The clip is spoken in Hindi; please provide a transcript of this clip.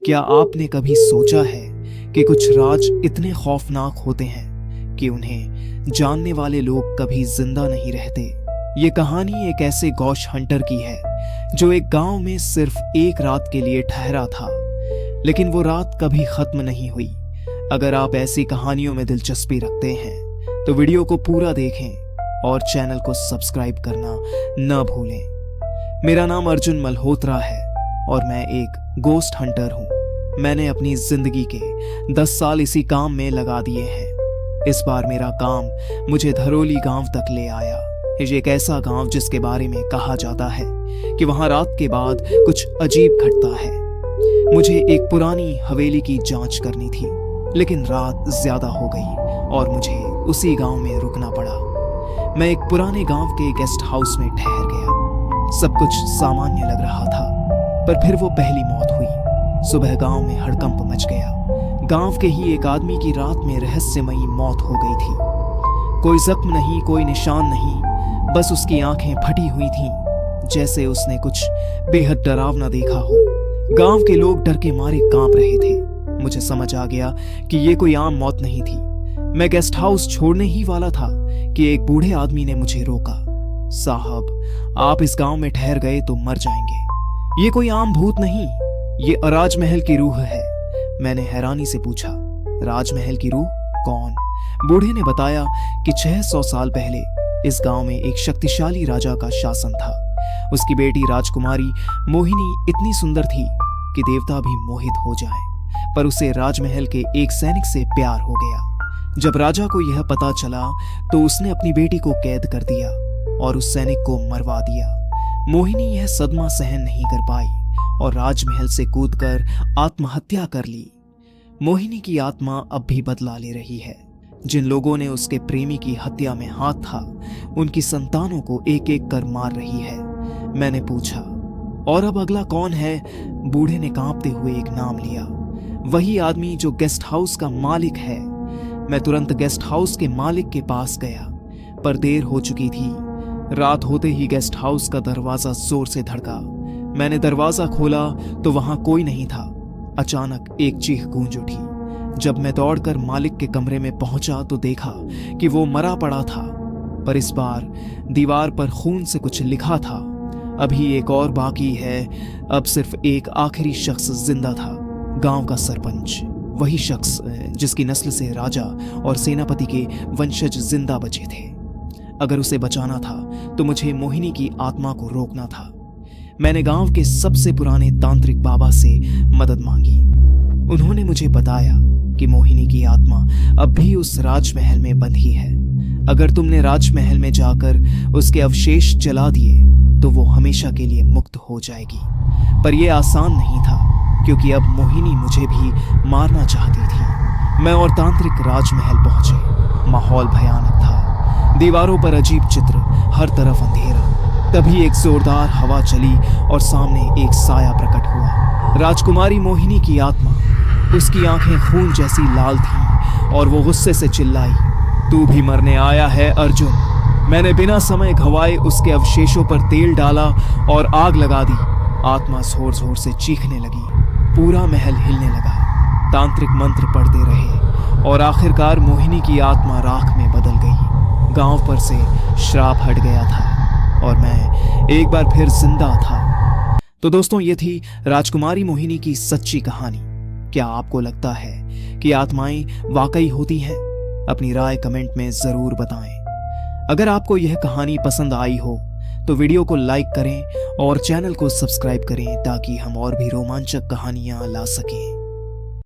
क्या आपने कभी सोचा है कि कुछ राज इतने खौफनाक होते हैं कि उन्हें जानने वाले लोग कभी जिंदा नहीं रहते। ये कहानी एक ऐसे गॉश हंटर की है जो एक गांव में सिर्फ एक रात के लिए ठहरा था, लेकिन वो रात कभी खत्म नहीं हुई। अगर आप ऐसी कहानियों में दिलचस्पी रखते हैं तो वीडियो को पूरा देखें और चैनल को सब्सक्राइब करना न भूलें। मेरा नाम अर्जुन मल्होत्रा है और मैं एक गोस्ट हंटर हूं। मैंने अपनी जिंदगी के 10 साल इसी काम में लगा दिए हैं। इस बार मेरा काम मुझे धरोली गांव तक ले आया। ये एक ऐसा गांव जिसके बारे में कहा जाता है कि वहां रात के बाद कुछ अजीब घटता है। मुझे एक पुरानी हवेली की जांच करनी थी, लेकिन रात ज्यादा हो गई और मुझे उसी गांव में रुकना पड़ा। मैं एक पुराने गांव के गेस्ट हाउस में ठहर गया। सब कुछ सामान्य लग रहा था, पर फिर वो पहली मौत हुई। सुबह गांव में हड़कंप मच गया। गांव के ही एक आदमी की रात में रहस्यमयी मौत हो गई थी। कोई जख्म नहीं, कोई निशान नहीं, बस उसकी आंखें फटी हुई थीं, जैसे उसने कुछ बेहद डरावना देखा हो। गांव के लोग डर के मारे कांप रहे थे। मुझे समझ आ गया कि ये कोई आम मौत नहीं थी। मैं गेस्ट हाउस छोड़ने ही वाला था कि एक बूढ़े आदमी ने मुझे रोका। साहब, आप इस गांव में ठहर गए तो मर जाएंगे। ये कोई आम भूत नहीं, ये राजमहल की रूह है। मैंने हैरानी से पूछा, राजमहल की रूह? कौन? बूढ़े ने बताया कि 600 साल पहले इस गांव में एक शक्तिशाली राजा का शासन था। उसकी बेटी राजकुमारी मोहिनी इतनी सुंदर थी कि देवता भी मोहित हो जाएं, पर उसे राजमहल के एक सैनिक से प्यार हो गया। जब राजा को यह पता चला तो उसने अपनी बेटी को कैद कर दिया और उस सैनिक को मरवा दिया। मोहिनी यह सदमा सहन नहीं कर पाई और राजमहल से कूदकर आत्महत्या कर ली। मोहिनी की आत्मा अब भी बदला ले रही है। जिन लोगों ने उसके प्रेमी की हत्या में हाथ था, उनकी संतानों को एक एक कर मार रही है। मैंने पूछा, और अब अगला कौन है? बूढ़े ने कांपते हुए एक नाम लिया, वही आदमी जो गेस्ट हाउस का मालिक है। मैं तुरंत गेस्ट हाउस के मालिक के पास गया, पर देर हो चुकी थी। रात होते ही गेस्ट हाउस का दरवाजा जोर से धड़का। मैंने दरवाजा खोला तो वहां कोई नहीं था। अचानक एक चीख गूंज उठी। जब मैं दौड़कर मालिक के कमरे में पहुंचा तो देखा कि वो मरा पड़ा था, पर इस बार दीवार पर खून से कुछ लिखा था। अभी एक और बाकी है। अब सिर्फ एक आखिरी शख्स जिंदा था, गांव का सरपंच, वही शख्स जिसकी नस्ल से राजा और सेनापति के वंशज जिंदा बचे थे। अगर उसे बचाना था तो मुझे मोहिनी की आत्मा को रोकना था। मैंने गांव के सबसे पुराने तांत्रिक बाबा से मदद मांगी। उन्होंने मुझे बताया कि मोहिनी की आत्मा अब भी उस राजमहल में बंधी है। अगर तुमने राजमहल में जाकर उसके अवशेष जला दिए तो वो हमेशा के लिए मुक्त हो जाएगी। पर यह आसान नहीं था, क्योंकि अब मोहिनी मुझे भी मारना चाहती थी। मैं और तांत्रिक राजमहल पहुंचे। माहौल भयानक था। दीवारों पर अजीब चित्र, हर तरफ अंधेरा। तभी एक जोरदार हवा चली और सामने एक साया प्रकट हुआ। राजकुमारी मोहिनी की आत्मा, उसकी आंखें खून जैसी लाल थीं और वो गुस्से से चिल्लाई, तू भी मरने आया है अर्जुन। मैंने बिना समय गंवाए उसके अवशेषों पर तेल डाला और आग लगा दी। आत्मा जोर जोर से चीखने लगी। पूरा महल हिलने लगा। तांत्रिक मंत्र पढ़ते रहे और आखिरकार मोहिनी की आत्मा राख में बदल गई। गांव पर से श्राप हट गया था और मैं एक बार फिर जिंदा था। तो दोस्तों, ये थी राजकुमारी मोहिनी की सच्ची कहानी। क्या आपको लगता है कि आत्माएं वाकई होती हैं? अपनी राय कमेंट में जरूर बताएं। अगर आपको यह कहानी पसंद आई हो तो वीडियो को लाइक करें और चैनल को सब्सक्राइब करें, ताकि हम और भी रोमांचक कहानियां ला सकें।